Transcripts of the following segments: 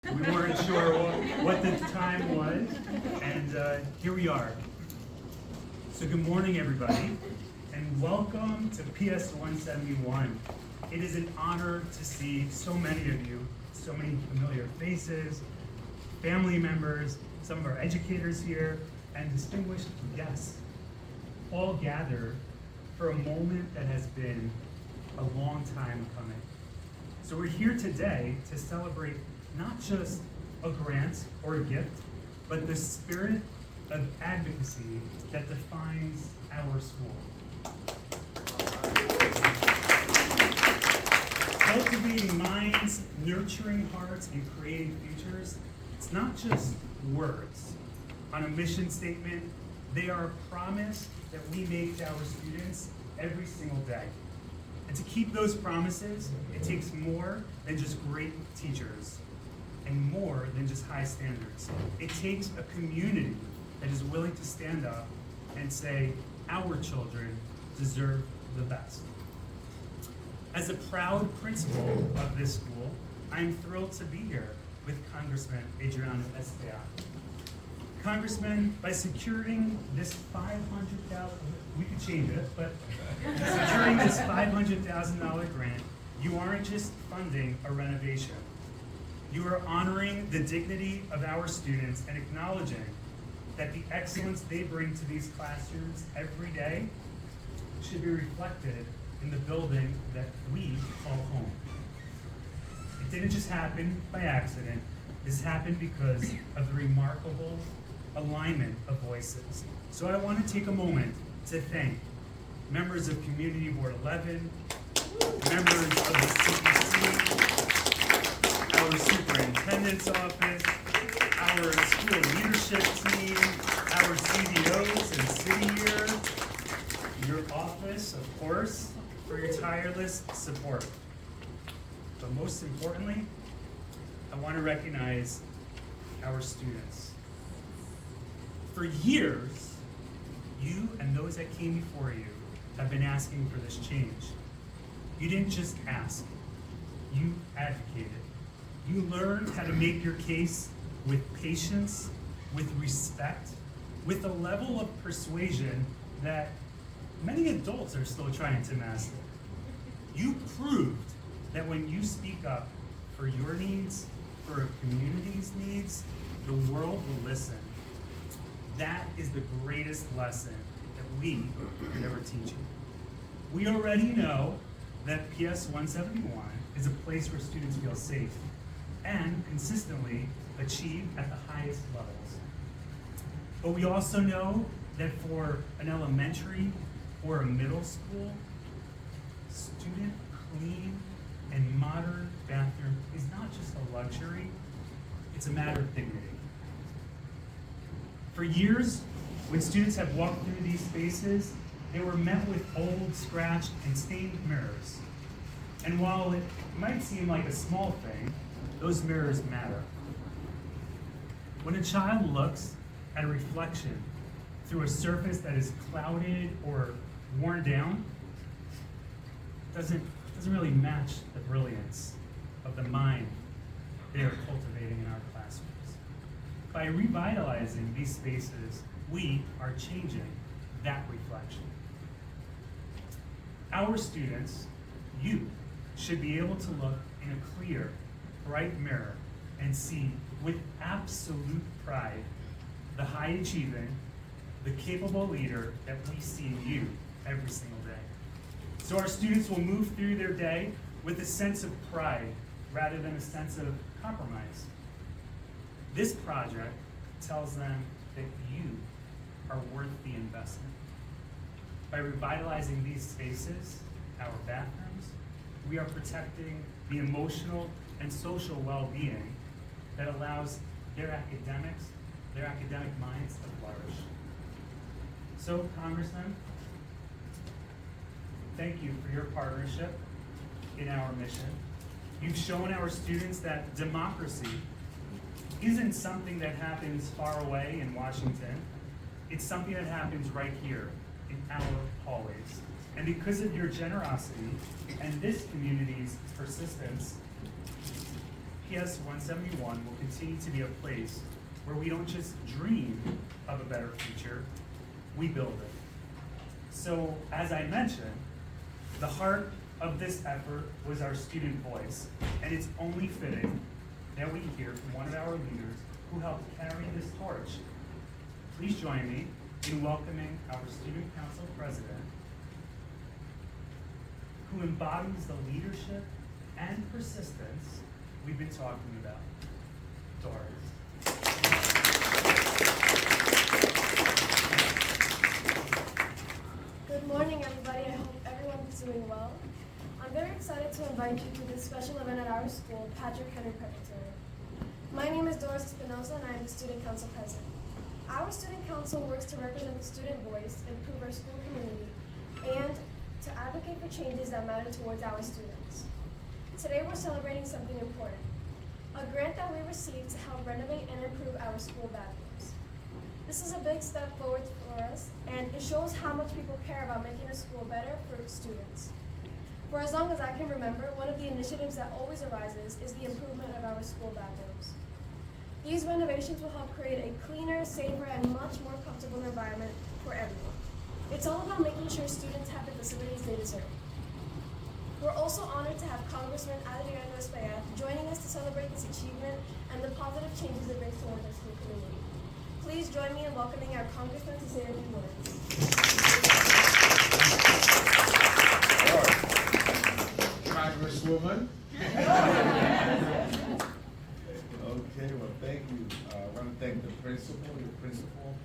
We weren't sure what the time was, and here we are. So good morning, everybody, and welcome to PS 171. It is an honor to see so many of you, so many familiar faces, family members, some of our educators here, and distinguished guests, all gathered for a moment that has been a long time coming. So we're here today to celebrate not just a grant or a gift, but the spirit of advocacy that defines our school. Cultivating minds, nurturing hearts, and creating futures, it's not just words on a mission statement. They are a promise that we make to our students every single day. And to keep those promises, it takes more than just great teachers and more than just high standards. It takes a community that is willing to stand up and say, our children deserve the best. As a proud principal of this school, I am thrilled to be here with Congressman Adriano Espaillat. Congressman, by securing this $500,000, we could change it, but securing this $500,000 grant, you aren't just funding a renovation. You are honoring the dignity of our students and acknowledging that the excellence they bring to these classrooms every day should be reflected in the building that we call home. It didn't just happen by accident. This happened because of the remarkable alignment of voices. So I want to take a moment to thank members of Community Board 11, members of the CEC, our superintendent's office, our school leadership team, our CDOs and city year, your office, of course, for your tireless support. But most importantly, I want to recognize our students. For years, you and those that came before you have been asking for this change. You didn't just ask, you advocated. You learned how to make your case with patience, with respect, with a level of persuasion that many adults are still trying to master. You proved that when you speak up for your needs, for a community's needs, the world will listen. That is the greatest lesson that we can ever teach you. We already know that PS 171 is a place where students feel safe and consistently achieve at the highest levels. But we also know that for an elementary or a middle school, student clean and modern bathroom is not just a luxury, it's a matter of dignity. For years, when students have walked through these spaces, they were met with old, scratched, and stained mirrors. And while it might seem like a small thing, those mirrors matter. When a child looks at a reflection through a surface that is clouded or worn down, it doesn't really match the brilliance of the mind they are cultivating in our classrooms. By revitalizing these spaces, we are changing that reflection. Our students, you, should be able to look in a clear, bright mirror and see with absolute pride the high achieving, the capable leader that we see in you every single day. So our students will move through their day with a sense of pride rather than a sense of compromise. This project tells them that you are worth the investment. By revitalizing these spaces, our bathrooms, we are protecting the emotional and social well-being that allows their academic minds to flourish. So, Congressman, thank you for your partnership in our mission. You've shown our students that democracy isn't something that happens far away in Washington. It's something that happens right here in our hallways. And because of your generosity and this community's persistence, PS 171 will continue to be a place where we don't just dream of a better future, we build it. So, as I mentioned, the heart of this effort was our student voice, and it's only fitting that we hear from one of our leaders who helped carry this torch. Please join me in welcoming our Student Council President, who embodies the leadership and persistence we've been talking about, Doris. Good morning, everybody. I hope everyone's doing well. I'm very excited to invite you to this special event at our school, Patrick Henry Preparatory. My name is Doris Espinosa, and I am the Student Council President. Our Student Council works to represent the student voice, improve our school community, and to advocate for changes that matter towards our students. Today we're celebrating something important, a grant that we received to help renovate and improve our school bathrooms. This is a big step forward for us, and it shows how much people care about making a school better for students. For as long as I can remember, one of the initiatives that always arises is the improvement of our school bathrooms. These renovations will help create a cleaner, safer, and much more comfortable environment for everyone. It's all about making sure students have the facilities they deserve. We're also honored to have Congressman Adriano Espaillat joining us to celebrate this achievement and the positive changes it brings towards our school community. Please join me in welcoming our Congressman to say a few words. Congresswoman. Okay, well, thank you. I want to thank your principal,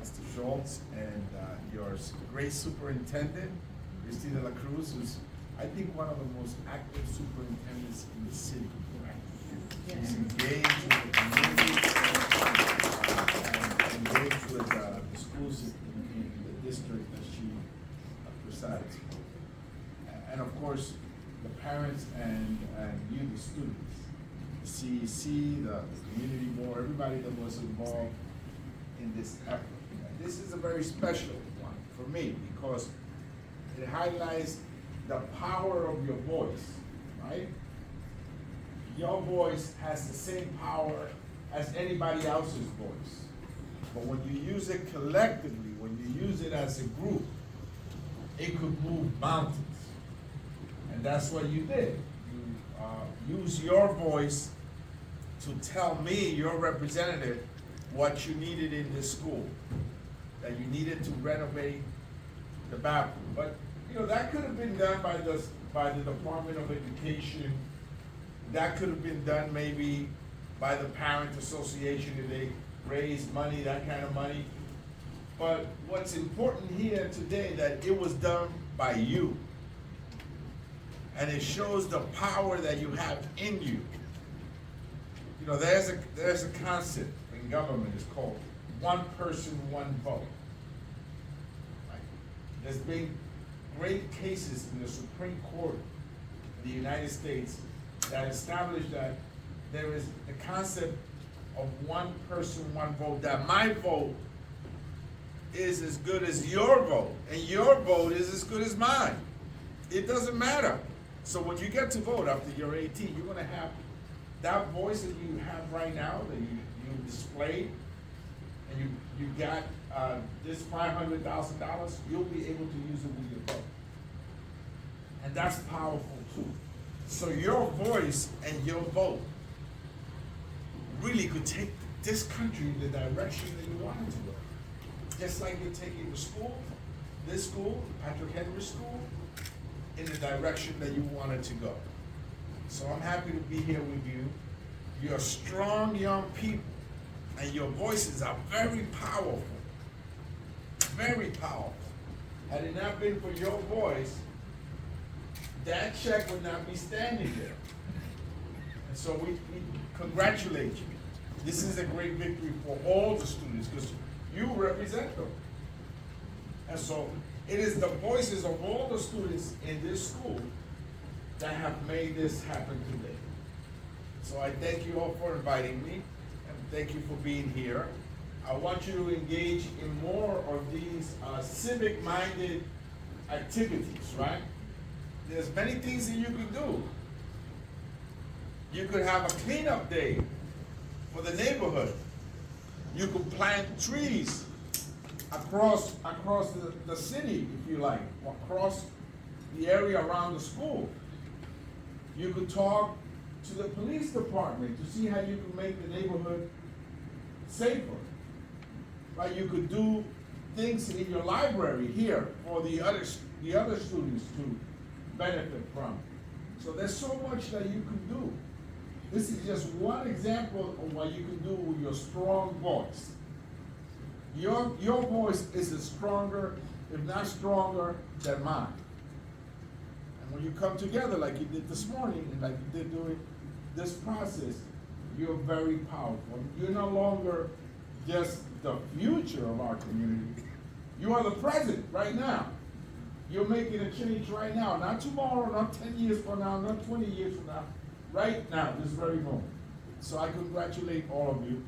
Mr. Schultz, and your great superintendent, Cristina La Cruz, who's, I think, one of the most active superintendents in the city. She's engaged with the community, and engaged with the schools in the district that she presides. And of course, the parents and you, the students, the CEC, the community board, everybody that was involved in this effort. And this is a very special one for me because it highlights the power of your voice, right? Your voice has the same power as anybody else's voice. But when you use it collectively, when you use it as a group, it could move mountains. And that's what you did. You use your voice to tell me, your representative, what you needed in this school. That you needed to renovate the bathroom. But that could have been done by the Department of Education. That could have been done maybe by the Parent Association if they raised money, that kind of money. But what's important here today, that it was done by you. And it shows the power that you have in you. There's a concept in government, it's called one person, one vote. Right? There's been great cases in the Supreme Court of the United States that established that there is the concept of one person, one vote, that my vote is as good as your vote, and your vote is as good as mine. It doesn't matter. So when you get to vote after you're 18, you're going to have that voice that you have right now, that you displayed, and you got this $500,000, you'll be able to use it with your vote. And that's powerful too. So your voice and your vote really could take this country in the direction that you want it to go. Just like you're taking the school, this school, Patrick Henry School, in the direction that you want it to go. So I'm happy to be here with you. You're strong young people, and your voices are very powerful. Very powerful. Had it not been for your voice, that check would not be standing there. And so we congratulate you. This is a great victory for all the students because you represent them. And so it is the voices of all the students in this school that have made this happen today. So I thank you all for inviting me, and thank you for being here. I want you to engage in more of these civic-minded activities, right? There's many things that you can do. You could have a cleanup day for the neighborhood. You could plant trees across the city, if you like, or across the area around the school. You could talk to the police department to see how you can make the neighborhood safer. Right? You could do things in your library here for the other students to benefit from. So there's so much that you can do. This is just one example of what you can do with your strong voice. Your voice is as stronger, if not stronger, than mine. And when you come together like you did this morning, and like you did during this process, you're very powerful. You're no longer just the future of our community. You are the present right now. You're making a change right now, not tomorrow, not 10 years from now, not 20 years from now, right now, this very moment. So I congratulate all of you.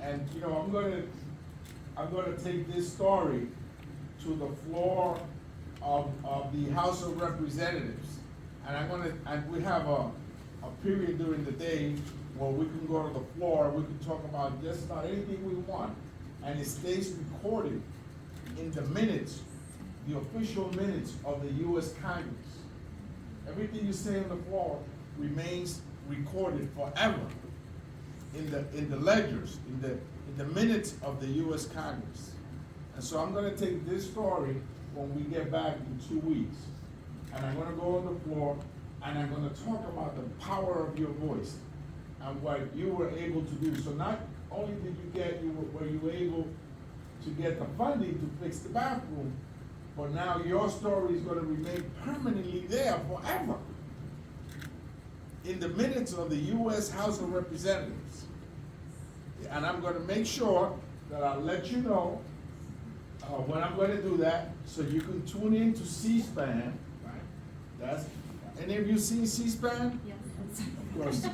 And you know, I'm gonna take this story to the floor of the House of Representatives. And we have a period during the day where we can go to the floor, we can talk about just about anything we want. And it stays recorded in the minutes, the official minutes of the US Congress. Everything you say on the floor remains recorded forever in the ledgers, in the minutes of the US Congress. And so I'm gonna take this story when we get back in 2 weeks. And I'm gonna go on the floor and I'm gonna talk about the power of your voice and what you were able to do. So not only were you able to get the funding to fix the bathroom, but now your story is gonna remain permanently there forever in the minutes of the US House of Representatives. And I'm gonna make sure that I'll let you know when I'm gonna do that, so you can tune in to C-SPAN, right? Any of you seen C-SPAN? Yes. Of course,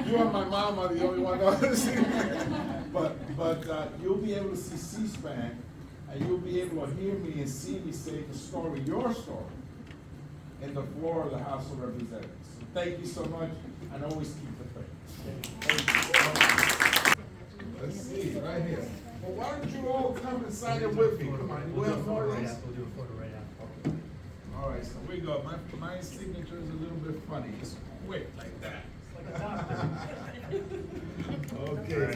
you and my mom are the only one that does. But you'll be able to see C-SPAN, and you'll be able to hear me and see me say the story, your story, in the floor of the House of Representatives. So thank you so much, and always keep the faith. Let's see, right here. Well, why don't you all come and sign it with me? Come on, you have more of this? We'll do a photo right after. Okay. All right, so we go. My signature is a little bit funny. It's quick like that. It's like a doctor. Okay.